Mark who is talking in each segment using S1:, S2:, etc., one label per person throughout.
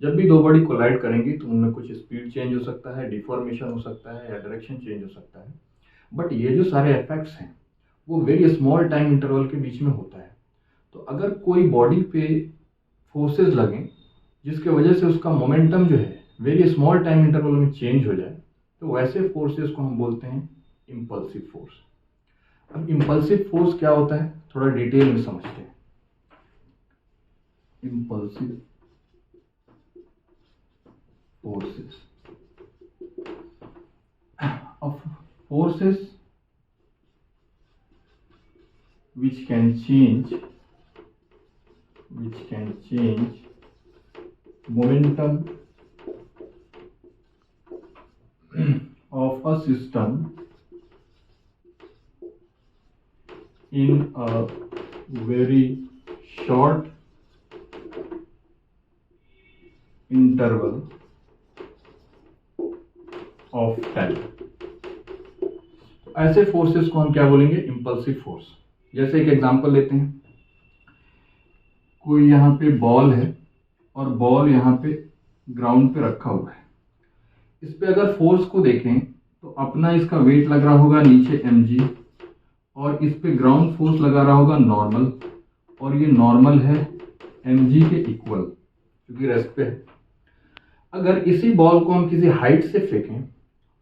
S1: जब भी दो बॉडी कोलाइड करेंगी तो उनमें कुछ स्पीड चेंज हो सकता है, डिफॉर्मेशन हो सकता है या डायरेक्शन चेंज हो सकता है। बट ये जो सारे इफेक्ट्स हैं वो वेरी स्मॉल टाइम इंटरवल के बीच में होता है। तो अगर कोई बॉडी पे फोर्सेस लगें जिसके वजह से उसका मोमेंटम जो है वेरी स्मॉल टाइम इंटरवल में चेंज हो जाए, तो वैसे फोर्सेस को हम बोलते हैं इम्पल्सिव फोर्स। अब इम्पल्सिव फोर्स क्या होता है थोड़ा डिटेल में समझते हैं। Impulsive forces of forces which can change momentum of a system in a very short interval of time। ऐसे फोर्सेस को हम क्या बोलेंगे, इम्पल्सिव फोर्स। जैसे एक एग्जांपल लेते हैं, कोई यहाँ पे बॉल है और बॉल यहाँ पे ग्राउंड पे रखा हुआ है। इस पे अगर फोर्स को देखें तो अपना इसका वेट लग रहा होगा नीचे mg, और इस पे ग्राउंड फोर्स लगा रहा होगा नॉर्मल, और ये नॉर्मल है mg के इक्वल क्योंकि रेस्ट पे है। अगर इसी बॉल को हम किसी हाइट से फेंकें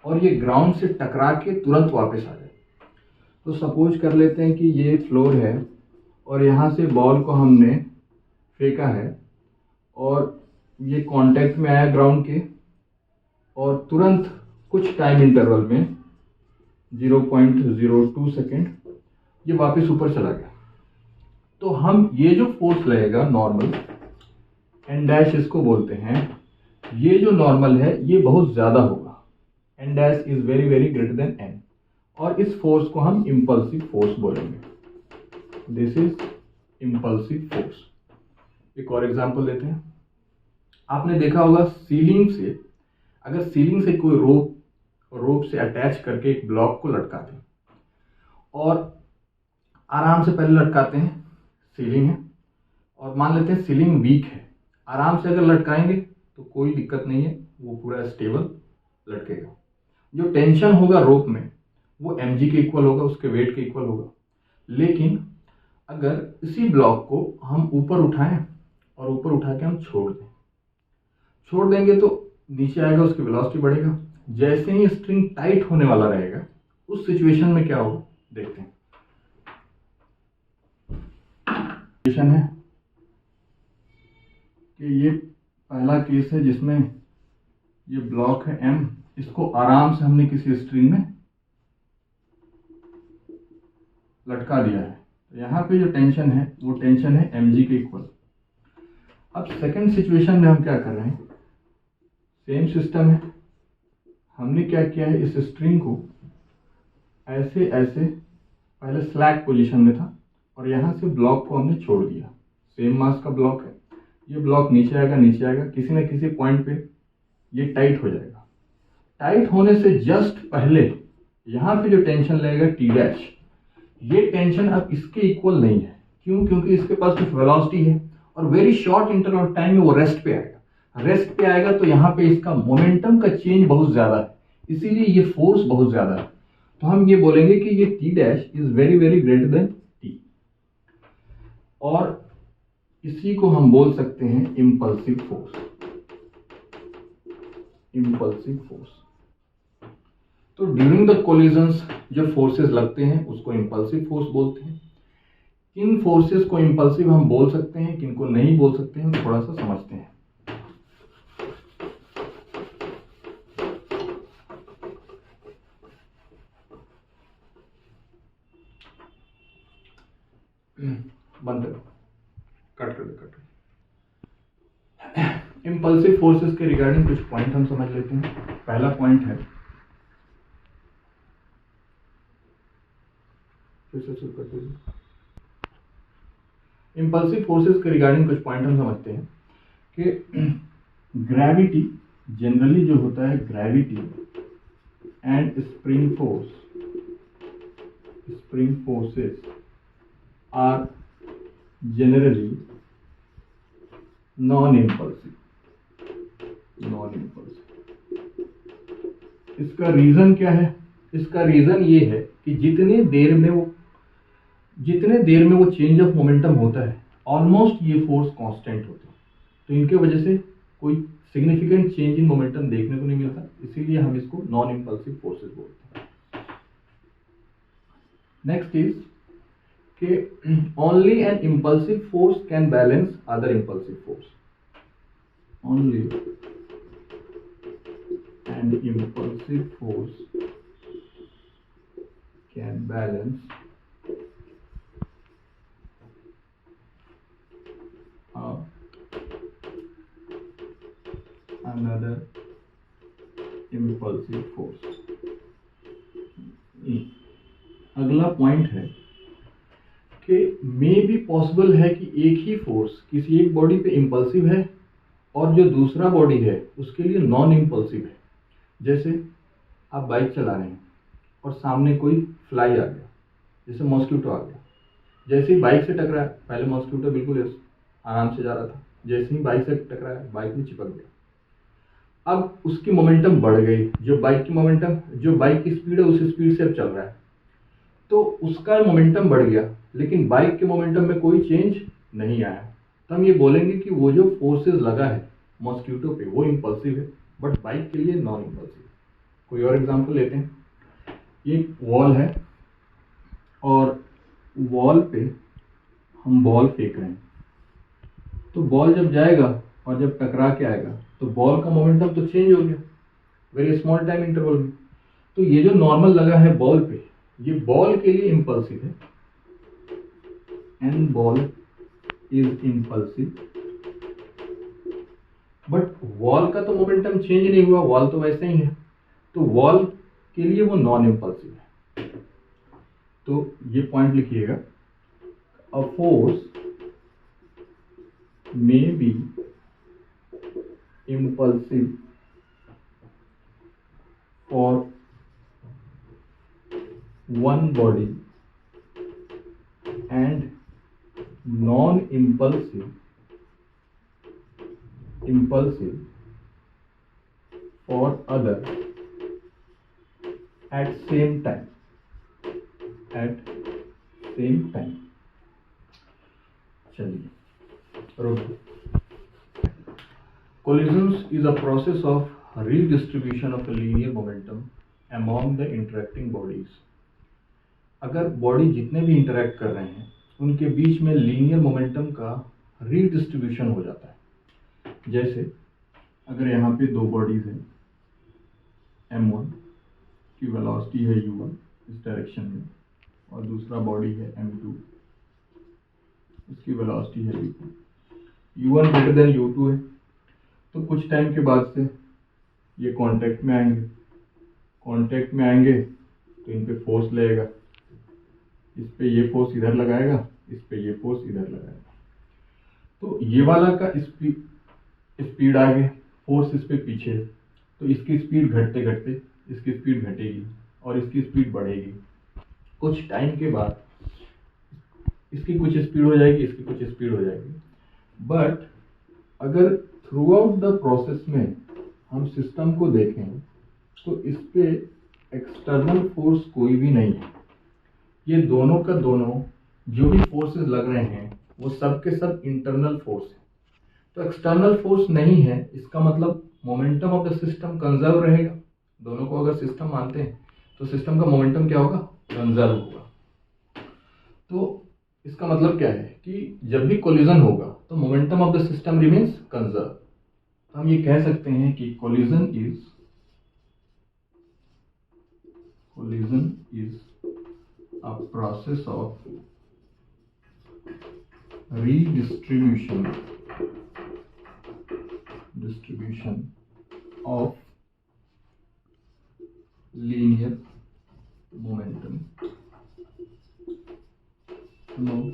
S1: और ये ग्राउंड से टकरा के तुरंत वापस आ जाए, तो सपोज कर लेते हैं कि ये फ्लोर है और यहाँ से बॉल को हमने फेंका है और ये कांटेक्ट में आया ग्राउंड के, और तुरंत कुछ टाइम इंटरवल में 0.02 सेकेंड ये वापस ऊपर चला गया। तो हम ये जो फोर्स लगेगा नॉर्मल एन डैश इसको बोलते हैं, ये जो नॉर्मल है ये बहुत ज्यादा होगा, n dash is very very greater than n, और इस फोर्स को हम इम्पल्सिव फोर्स बोलेंगे। This is impulsive force. एक और एग्जांपल लेते हैं। आपने देखा होगा सीलिंग से, अगर सीलिंग से कोई रोप से अटैच करके एक ब्लॉक को लटका दें और आराम से पहले लटकाते हैं, सीलिंग है और मान लेते हैं सीलिंग वीक है, आराम से अगर लटकाएंगे तो कोई दिक्कत नहीं है, वो पूरा स्टेबल लटकेगा। जो टेंशन होगा रोप में वो mg के इक्वल होगा, उसके वेट के इक्वल होगा। लेकिन अगर इसी ब्लॉक को हम ऊपर उठाएं और ऊपर उठा के हम छोड़ देंगे तो नीचे आएगा, उसकी वेलोसिटी बढ़ेगा। जैसे ही स्ट्रिंग टाइट होने वाला रहेगा उस सिचुएशन में क्या होगा देखते हैं। सिचुएशन है कि ये पहला केस है जिसमें ये ब्लॉक है m, इसको आराम से हमने किसी स्ट्रिंग में लटका दिया है, तो यहाँ पे जो टेंशन है वो टेंशन है mg के इक्वल। अब सेकंड सिचुएशन में हम क्या कर रहे हैं, सेम सिस्टम है, हमने क्या किया है, इस स्ट्रिंग को ऐसे ऐसे पहले स्लैक पोजीशन में था और यहाँ से ब्लॉक को हमने छोड़ दिया। सेम मास का ब्लॉक है, ये ब्लॉक नीचे आएगा, किसी न किसी पॉइंट पे ये टाइट हो जाएगा। टाइट होने से जस्ट पहले यहाँ पे जो टेंशन लगेगा टी डैश, ये टेंशन अब इसके इक्वल नहीं है। क्यों? क्योंकि इसके पास कुछ वेलोसिटी है और very short interval of time में वो रेस्ट पे आएगा। तो यहाँ पे इसका मोमेंटम का चेंज बहुत ज्यादा है, इसीलिए ये फोर्स बहुत ज्यादा है। तो हम ये बोलेंगे कि ये T dash is very very greater then T, और इसी को हम बोल सकते हैं इम्पल्सिव फोर्स। तो ड्यूरिंग द कोलिजन्स जो फोर्सेस लगते हैं उसको इम्पल्सिव फोर्स बोलते हैं। किन फोर्सेस को इम्पल्सिव हम बोल सकते हैं, किनको नहीं बोल सकते हैं, थोड़ा सा समझते हैं। बंद करो, कट कर। इम्पल्सिव फोर्सेस के रिगार्डिंग कुछ पॉइंट हम समझ लेते हैं। पहला पॉइंट है, इम्पल्सिव फोर्सेस के रिगार्डिंग कुछ पॉइंट हम समझते हैं कि ग्रेविटी जनरली जो होता है, gravity and spring forces are generally non impulsive. Non impulsive. इसका रीजन क्या है? इसका रीजन ये है कि जितने देर में वो चेंज ऑफ मोमेंटम होता है, ऑलमोस्ट ये फोर्स कांस्टेंट होते हैं, तो इनके वजह से कोई सिग्निफिकेंट चेंज इन मोमेंटम देखने को नहीं मिलता, इसीलिए हम इसको नॉन इम्पल्सिव फोर्सेस बोलते हैं। नेक्स्ट इज कि only an impulsive force can balance other impulsive force. Only an impulsive force can balance another impulsive force। अगला पॉइंट है कि मे बी पॉसिबल है कि एक ही फोर्स किसी एक बॉडी पे इम्पल्सिव है और जो दूसरा बॉडी है उसके लिए नॉन इम्पल्सिव है। जैसे आप बाइक चला रहे हैं और सामने कोई फ्लाई आ गया, जैसे मॉस्किटो आ गया, जैसे ही बाइक से टकराया, पहले मॉस्किटो बिल्कुल आराम से जा रहा था, जैसे ही बाइक से टकराया बाइक में चिपक गया, अब उसकी मोमेंटम बढ़ गई, जो बाइक की स्पीड है उस स्पीड से अब चल रहा है, तो उसका मोमेंटम बढ़ गया, लेकिन बाइक के मोमेंटम में कोई चेंज नहीं आया, तो हम ये बोलेंगे कि वो जो फोर्सेस लगा है मॉस्किटो पे वो इम्पल्सिव है, बट बाइक के लिए नॉन इम्पल्सिव। कोई और एग्जांपल लेते हैं। एक वॉल है और वॉल पे हम बॉल फेंक रहे हैं, तो बॉल जब जाएगा और जब टकरा के आएगा तो बॉल का मोमेंटम तो चेंज हो गया वेरी स्मॉल टाइम इंटरवल में। तो ये जो नॉर्मल लगा है बॉल पे, ये बॉल के लिए इम्पल्सिव है, and ball is impulsive, but wall का तो मोमेंटम चेंज नहीं हुआ, वॉल तो वैसे ही है, तो वॉल के लिए वो नॉन इम्पल्सिव है। तो ये पॉइंट लिखिएगा, a force may be impulsive for one body and non-impulsive for other at same time। चलिए रुको। Collisions is a process of redistribution of a linear momentum among the interacting bodies। अगर body जितने भी interact कर रहे हैं उनके बीच में लीनियर मोमेंटम का रीडिस्ट्रीब्यूशन हो जाता है। जैसे अगर यहाँ पे दो बॉडीज हैं, m1 की वेलोसिटी है u1 इस डायरेक्शन में, और दूसरा बॉडी है m2, इसकी वेलोसिटी है u2, u1 greater than u2 है, तो कुछ टाइम के बाद से ये कांटेक्ट में आएंगे तो इन पे फोर्स लगेगा, इस पे ये फोर्स इधर लगाएगा, इस पे ये फोर्स इधर लगाएगा, तो ये वाला का स्पीड आगे, फोर्स इस पे पीछे, तो इसकी स्पीड घटते घटते इसकी स्पीड घटेगी और इसकी स्पीड बढ़ेगी। कुछ टाइम के बाद इसकी कुछ स्पीड हो जाएगी, इसकी कुछ स्पीड हो जाएगी, बट अगर थ्रू आउट द प्रोसेस में हम सिस्टम को देखें तो इस पे एक्सटर्नल फोर्स कोई भी नहीं है। ये दोनों का दोनों जो भी फोर्सेस लग रहे हैं वो सब के सब इंटरनल फोर्स है। तो एक्सटर्नल फोर्स नहीं है, इसका मतलब momentum of the system conserve रहेगा। दोनों को अगर सिस्टम मानते हैं तो सिस्टम का मोमेंटम क्या होगा? कंजर्व होगा। तो इसका मतलब क्या है कि जब भी कोलिजन होगा तो momentum of the system remains conserve. हम ये कह सकते हैं कि collision is a process of redistribution of linear momentum among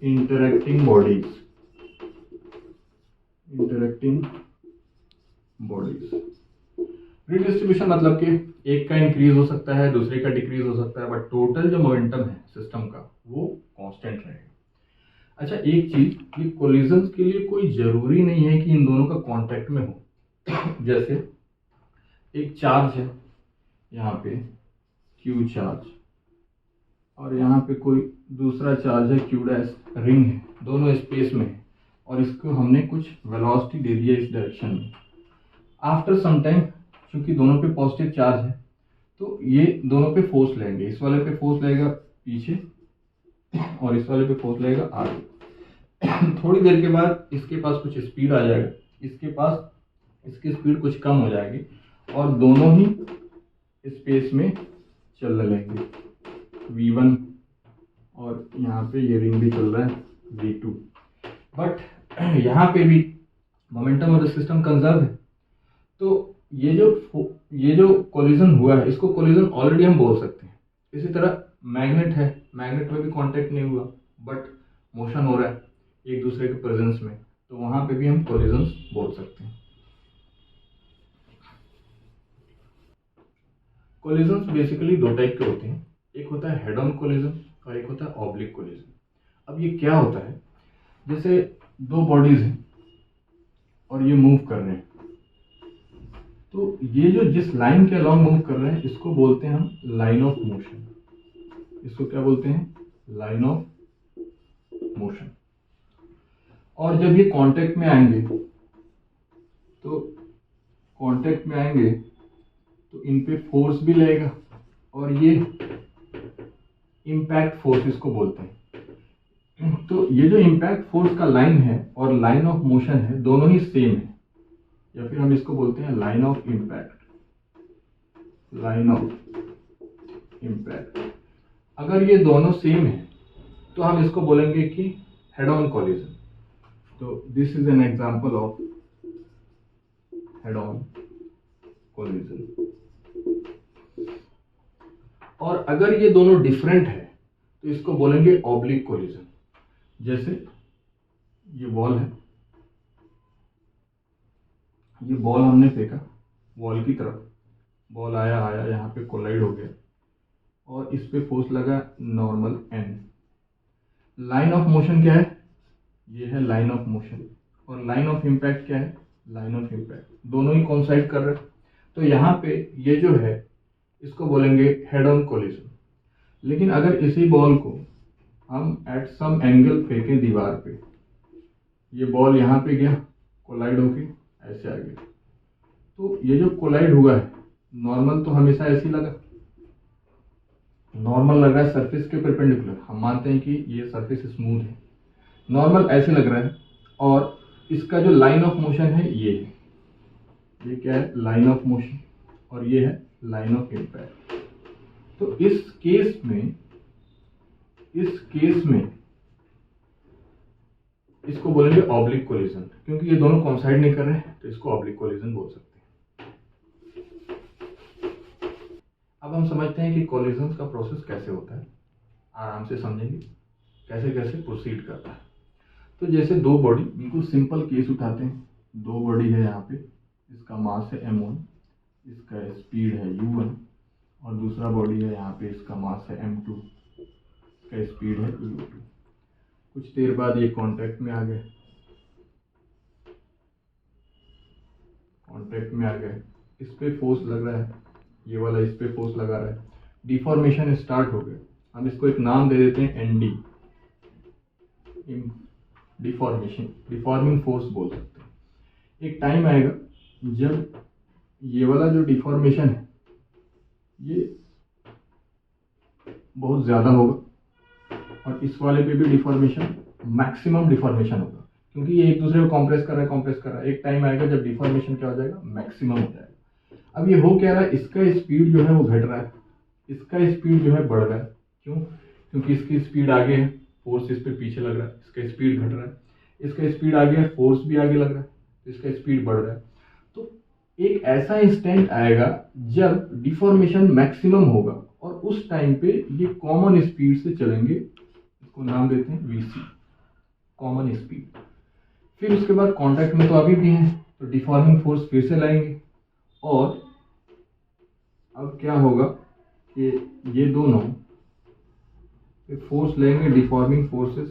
S1: interacting bodies। Redistribution मतलब कि एक का इंक्रीज हो सकता है, दूसरे का डिक्रीज हो सकता है, बट टोटल जो मोमेंटम है सिस्टम का वो कांस्टेंट रहेगा। अच्छा, एक चीज, ये कोलिजन्स के लिए कोई जरूरी नहीं है कि इन दोनों का कांटेक्ट में हो। जैसे एक चार्ज है यहाँ पे, क्यू चार्ज, और यहाँ पे कोई दूसरा चार्ज है क्यू डैश, रिंग है, दोनों स्पेस में है, और इसको हमने कुछ वेलोसिटी दे दिया इस डायरेक्शन में। आफ्टर सम टाइम, चूंकि दोनों पे पॉजिटिव चार्ज है, तो ये दोनों पे फोर्स लेंगे, इस वाले पे फोर्स लगेगा पीछे और इस वाले पे फोर्स लगेगा आगे। थोड़ी देर के बाद इसके पास कुछ स्पीड आ जाएगा, इसके पास इसकी स्पीड कुछ कम हो जाएगी, और दोनों ही स्पेस में चलने लगेंगे। v1, और यहाँ पे ये रिंग भी चल रहा है v2। बट यहाँ पे भी momentum of the system conserve है। तो ये जो कोलिजन हुआ है, इसको कोलिजन ऑलरेडी हम बोल सकते हैं। इसी तरह मैग्नेट है, मैग्नेट में भी कांटेक्ट नहीं हुआ बट मोशन हो रहा है एक दूसरे के प्रेजेंस में, तो वहां पे भी हम कोलिजन बोल सकते हैं। कोलिजन्स बेसिकली दो टाइप के होते हैं, एक होता है हेड ऑन कोलिजन और एक होता है ऑब्लिक कोलिजन। अब ये क्या होता है, जैसे दो बॉडीज हैं और ये मूव कर रहे हैं, तो ये जो जिस लाइन के अलॉन्ग मूव कर रहे हैं इसको बोलते हैं हम लाइन ऑफ मोशन। इसको क्या बोलते हैं? Line of motion. और जब ये कांटेक्ट में आएंगे, तो कांटेक्ट में आएंगे तो इन पे फोर्स भी लगेगा, और ये इम्पैक्ट फोर्स इसको बोलते हैं। तो ये जो इम्पैक्ट फोर्स का लाइन है और लाइन ऑफ मोशन है, दोनों ही सेम है, या फिर हम इसको बोलते हैं line of impact. Line of impact, अगर ये दोनों सेम है तो हम इसको बोलेंगे कि हेड ऑन कोलिजन। तो this is an example of head on collision. और अगर ये दोनों डिफरेंट है तो इसको बोलेंगे ऑब्लिक कोलिजन। जैसे ये बॉल है, ये बॉल हमने फेंका वॉल की तरफ, बॉल आया यहाँ पे कोलाइड हो गया, और इस पे फोर्स लगा normal n। Line of motion क्या है? ये है लाइन ऑफ मोशन, और लाइन ऑफ इम्पैक्ट क्या है? Line of impact. दोनों ही कोइंसाइड कर रहे हैं, तो यहाँ पे ये जो है इसको बोलेंगे हेड ऑन कोलिजन। लेकिन अगर इसी बॉल को हम एट सम एंगल फेंकें दीवार पे, ये बॉल यहाँ पे गया, कोलाइड होके ऐसे आ गया, तो ये जो कोलाइड हुआ है, नॉर्मल तो हमेशा ऐसे ही लगा, नॉर्मल लग रहा है सरफेस के परपेंडिकुलर, हम मानते हैं कि ये सरफेस स्मूथ है, नॉर्मल ऐसे लग रहा है, और इसका जो लाइन ऑफ मोशन है ये है, ये क्या है? लाइन ऑफ मोशन, और ये है लाइन ऑफ इम्पैक्ट। तो इस केस में इसको बोलेंगे ऑब्लिक कोलिजन, क्योंकि ये दोनों कोइंसाइड नहीं कर रहे हैं, तो इसको ऑब्लिक कोलिजन बोल सकते हैं। अब हम समझते हैं कि कोलिजन का प्रोसेस कैसे होता है, आराम से समझेंगे कैसे कैसे प्रोसीड करता है। तो जैसे दो बॉडी, बिल्कुल सिंपल केस उठाते हैं, दो बॉडी है यहाँ पे, इसका मास है m1, इसका स्पीड है u1, और दूसरा बॉडी है यहाँ पे, इसका मास है m2, इसका स्पीड है u2। कुछ देर बाद ये कांटेक्ट में आ गए, इस पे फोर्स लग रहा है, ये वाला इस पे फोर्स लगा रहा है, डिफॉर्मेशन स्टार्ट हो गया। हम इसको एक नाम दे देते हैं nd, डिफॉर्मिंग फोर्स बोल सकते हैं। एक टाइम आएगा जब ये वाला जो डिफॉर्मेशन है ये बहुत ज्यादा होगा, और इस वाले पे भी डिफॉर्मेशन, मैक्सिमम डिफॉर्मेशन होगा, क्योंकि ये एक दूसरे को कॉम्प्रेस कर रहा है। एक टाइम आएगा जब डिफॉर्मेशन क्या हो जाएगा? मैक्सिमम हो जाएगा। अब ये हो क्या रहा है? इसका स्पीड जो है वो घट रहा है, इसका स्पीड जो है बढ़ रहा है। क्यों? क्योंकि इसकी स्पीड आगे है, फोर्स इस पे पीछे लग रहा है, इसका स्पीड घट रहा है। इसका स्पीड आगे है, फोर्स भी आगे लग रहा है, तो इसका स्पीड बढ़ रहा है। तो एक ऐसा इंस्टेंट आएगा जब डिफॉर्मेशन मैक्सिमम होगा, और उस टाइम पे ये कॉमन स्पीड से चलेंगे, इसको नाम देते हैं vc, कॉमन स्पीड। फिर उसके बाद कांटेक्ट में तो अभी भी है, तो डिफॉर्मिंग फोर्स फिर से लाएंगे, और अब क्या होगा कि ये दोनों फोर्स लेंगे, डिफॉर्मिंग फोर्सेस,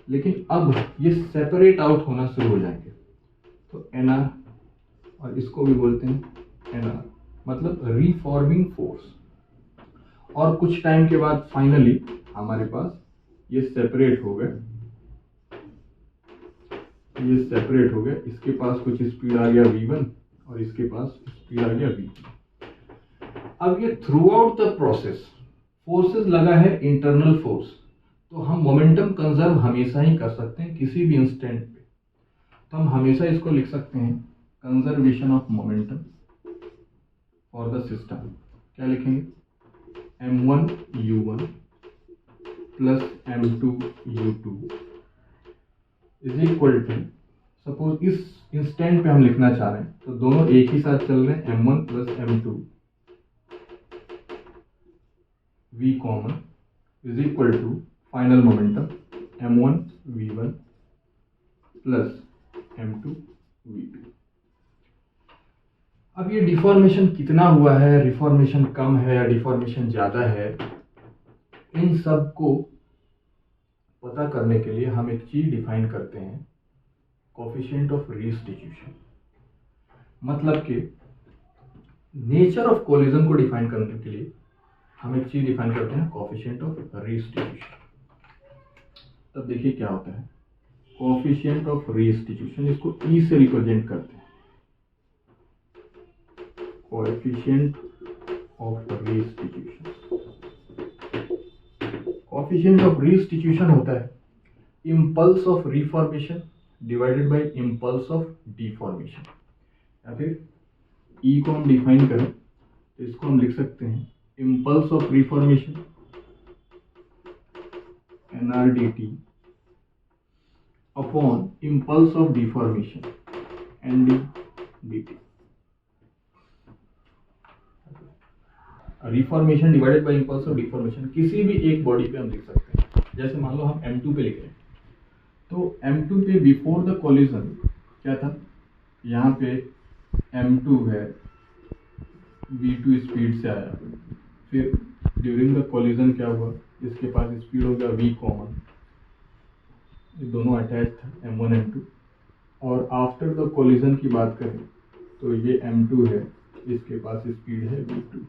S1: लेकिन अब ये सेपरेट आउट होना शुरू हो जाएंगे। तो NR, और इसको भी बोलते हैं NR, मतलब रीफॉर्मिंग फोर्स। और कुछ टाइम के बाद फाइनली हमारे पास ये सेपरेट हो गए, ये सेपरेट हो गया। इसके पास कुछ स्पीड आ गया V1 और इसके पास स्पीड आ गया V2। अब ये through out the process forces लगा है, इंटरनल फोर्स। तो हम मोमेंटम कंजर्व हमेशा ही कर सकते हैं किसी भी इंस्टेंट पे। तो हम हमेशा इसको लिख सकते हैं conservation of momentum for the system. क्या लिखेंगे? M1 U1 plus M2 U2 is equal to, suppose इस इंस्टेंट पे हम लिखना चाह रहे हैं तो दोनों एक ही साथ चल रहे हैं, M1 plus M2 V common is equal to final momentum M1 V1 plus M2 V2। अब ये डिफॉर्मेशन कितना हुआ है, रिफॉर्मेशन कम है या डिफॉर्मेशन ज्यादा है, इन सब को पता करने के लिए हम एक चीज डिफाइन करते हैं, कोएफिशिएंट ऑफ रीस्टिट्यूशन। मतलब कि नेचर ऑफ कोलिजन को डिफाइन करने के लिए हम एक चीज डिफाइन करते हैं, कोएफिशिएंट ऑफ रीस्टिट्यूशन। तब देखिए क्या होता है, कोएफिशिएंट ऑफ रीस्टिट्यूशन, इसको ई से रिप्रेजेंट करते हैं, कोएफिशिएंट ऑफ रीस्टिट्यूशन। कोएफिशिएंट ऑफ रीस्टिट्यूशन होता है impulse of reformation divided by impulse of deformation. या फिर ई को हम डिफाइन करें तो इसको हम लिख सकते हैं impulse of reformation NRDT upon impulse of deformation NDDT। Reformation divided by impulse of deformation किसी भी एक बॉडी पे हम लिख सकते हैं। जैसे मान लो हम M2 पे लिख रहे हैं, तो M2 पे बिफोर द कोलिजन क्या था, यहाँ पे M2 है, V2 स्पीड से आया, फिर ड्यूरिंग द कोलिजन क्या हुआ, इसके पास स्पीड हो गया V कॉमन, ये दोनों अटैच था M1 M2। और आफ्टर द कोलिजन की बात करें तो ये M2 है, इसके पास स्पीड है V2।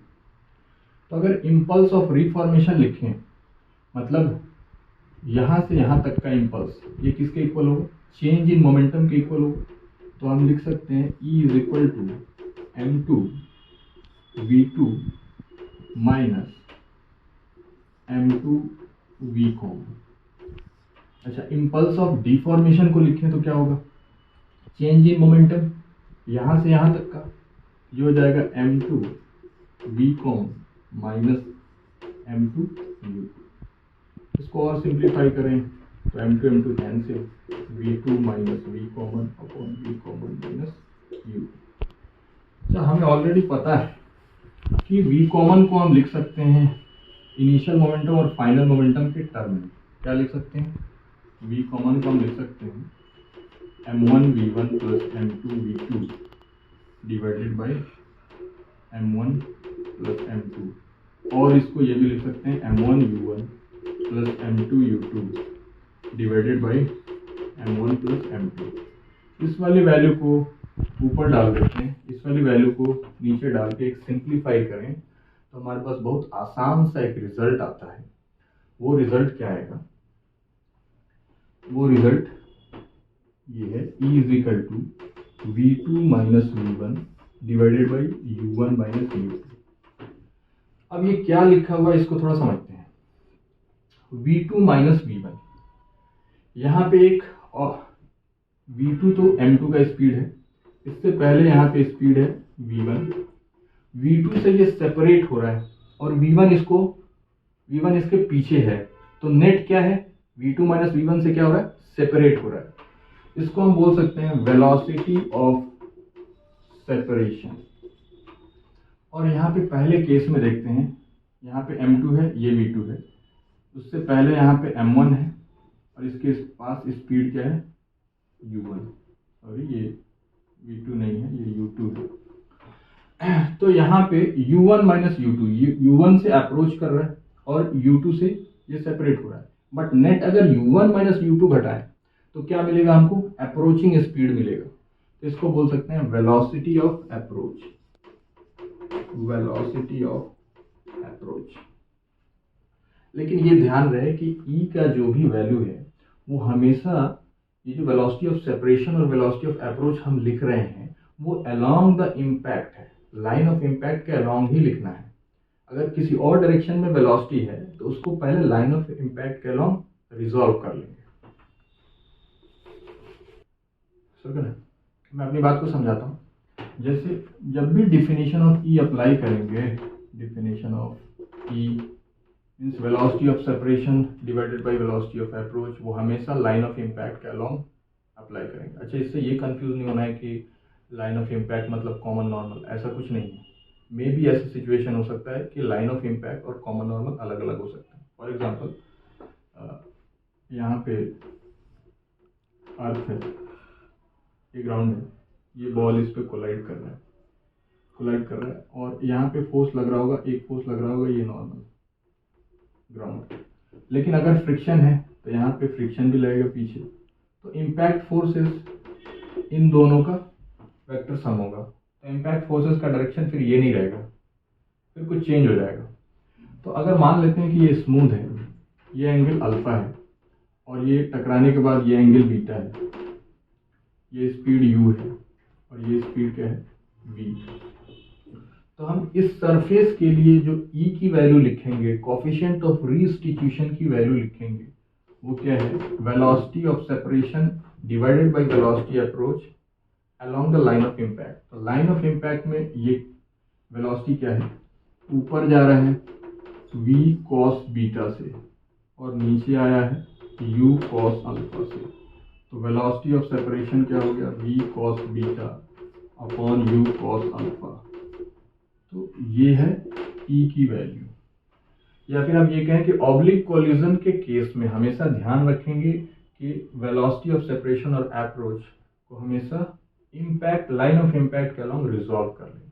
S1: तो अगर इम्पल्स ऑफ रिफॉर्मेशन लिखें, मतलब यहाँ से यहाँ तक का इम्पल्स, ये किसके इक्वल होगा, चेंज इन मोमेंटम के इक्वल होगा। तो हम लिख सकते हैं E is equal to M2 V2 minus M2 V common. अच्छा, इम्पल्स ऑफ डिफॉर्मेशन को लिखें तो क्या होगा, चेंज इन मोमेंटम यहाँ से यहाँ तक का, ये हो जाएगा M2 V common minus M2 U2। इसको और सिंप्लीफाई करें तो M2 M2 cancel, V2 minus V common upon V common minus U। अच्छा, हमें ऑलरेडी पता है कि V कॉमन को हम लिख सकते हैं इनिशियल मोमेंटम और फाइनल मोमेंटम के टर्म में। क्या लिख सकते हैं, V कॉमन को हम लिख सकते हैं M1 V1 plus M2 V2 divided by M1 plus M2, और इसको ये भी लिख सकते हैं M1 U1 plus M2 U2 divided by M1 plus M2। इस वाली वैल्यू को ऊपर डाल देते हैं, इस वाली वैल्यू को नीचे डाल के एक सिंप्लीफाई करें तो हमारे पास बहुत आसान सा एक रिजल्ट आता है। वो रिजल्ट क्या आएगा, वो रिजल्ट ये है E is equal to V2 minus V1 divided by U1 minus U2। अब ये क्या लिखा हुआ है इसको थोड़ा समझते हैं। V2 माइनस V1, यहाँ पे एक V2 तो M2 का स्पीड है, इससे पहले यहाँ पे स्पीड है V1, V2 से ये सेपरेट हो रहा है और V1 इसके पीछे है, तो नेट क्या है, V2 माइनस V1 से क्या हो रहा है, सेपरेट हो रहा है। इसको हम बोल सकते हैं वेलोसिटी ऑफ सेपरेशन। और यहाँ पे पहले केस में देखते हैं, यहाँ पे M2 है, ये V2 है, उससे पहले यहाँ पे M1 है और इसके पास स्पीड क्या है, U1, और ये V2 नहीं है, ये U2 है। तो यहाँ पे U1 माइनस U2, U1 से अप्रोच कर रहा है और U2 से ये सेपरेट हो रहा है। बट नेट अगर u1 माइनस u2 घटाएं तो क्या मिलेगा हमको? अप्रोचिंग स्पीड मिलेगा। तो इसको बोल सकते हैं velocity of approach, velocity of approach. लेकिन ये ध्यान रहे कि E का जो भी वैल्यू है वो हमेशा, ये जो वेलोसिटी ऑफ सेपरेशन और वेलोसिटी ऑफ अप्रोच हम लिख रहे हैं वो अलोंग द इम्पैक्ट है, लाइन ऑफ इम्पैक्ट के अलोंग ही लिखना है। अगर किसी और डायरेक्शन में वेलोसिटी है तो उसको पहले लाइन ऑफ इम्पैक्ट के अलोंग रिजॉल्व कर लेंगे। समझ ना? मैं अपनी बात को समझाता हूँ। जैसे जब भी डिफिनेशन ऑफ ई अप्लाई करेंगे, definition of E means velocity of separation divided by velocity of approach, वो हमेशा लाइन ऑफ इम्पैक्ट के अलोंग अप्लाई करेंगे। अच्छा, इससे ये कंफ्यूज नहीं होना है कि लाइन ऑफ इम्पैक्ट मतलब कॉमन नॉर्मल, ऐसा कुछ नहीं है। मे भी ऐसा सिचुएशन हो सकता है कि लाइन ऑफ इम्पैक्ट और कॉमन नॉर्मल अलग अलग हो सकते हैं। फॉर एग्जाम्पल यहाँ पे अर्थ है, ये ग्राउंड है, ये बॉल इस पे कोलाइड कर रहा है और यहाँ पे फोर्स लग रहा होगा, एक फोर्स लग रहा होगा, ये नॉर्मल ग्राउंड। लेकिन अगर फ्रिक्शन है तो यहाँ पे फ्रिक्शन भी लगेगा पीछे, तो इम्पैक्ट फोर्सेस इन दोनों का वेक्टर सम होगा। तो इम्पैक्ट फोर्सेस का डायरेक्शन फिर ये नहीं रहेगा, फिर कुछ चेंज हो जाएगा। तो अगर मान लेते हैं कि ये स्मूथ है, ये एंगल अल्फा है और ये टकराने के बाद ये एंगल बीटा है, ये स्पीड u है और ये स्पीड क्या है? v। तो हम इस सरफेस के लिए जो E की वैल्यू लिखेंगे, कोफिशिएंट ऑफ रीस्टिट्यूशन की वैल्यू लिखेंगे, वो क्या है? Velocity of separation divided by velocity approach along the line of impact. तो लाइन ऑफ इम्पैक्ट में ये वेलोसिटी क्या है? ऊपर जा रहा है v cos बीटा से और नीचे आया है u cos अल्फा से। तो वेलोसिटी ऑफ सेपरेशन क्या हो गया? v cos beta upon u cos alpha. तो ये है E की वैल्यू। या फिर हम ये कहें कि ऑब्लिक कोलिजन के केस में हमेशा ध्यान रखेंगे कि वेलोसिटी ऑफ सेपरेशन और अप्रोच को हमेशा इम्पैक्ट, लाइन ऑफ इम्पैक्ट के अलोंग रिजॉल्व कर लेंगे।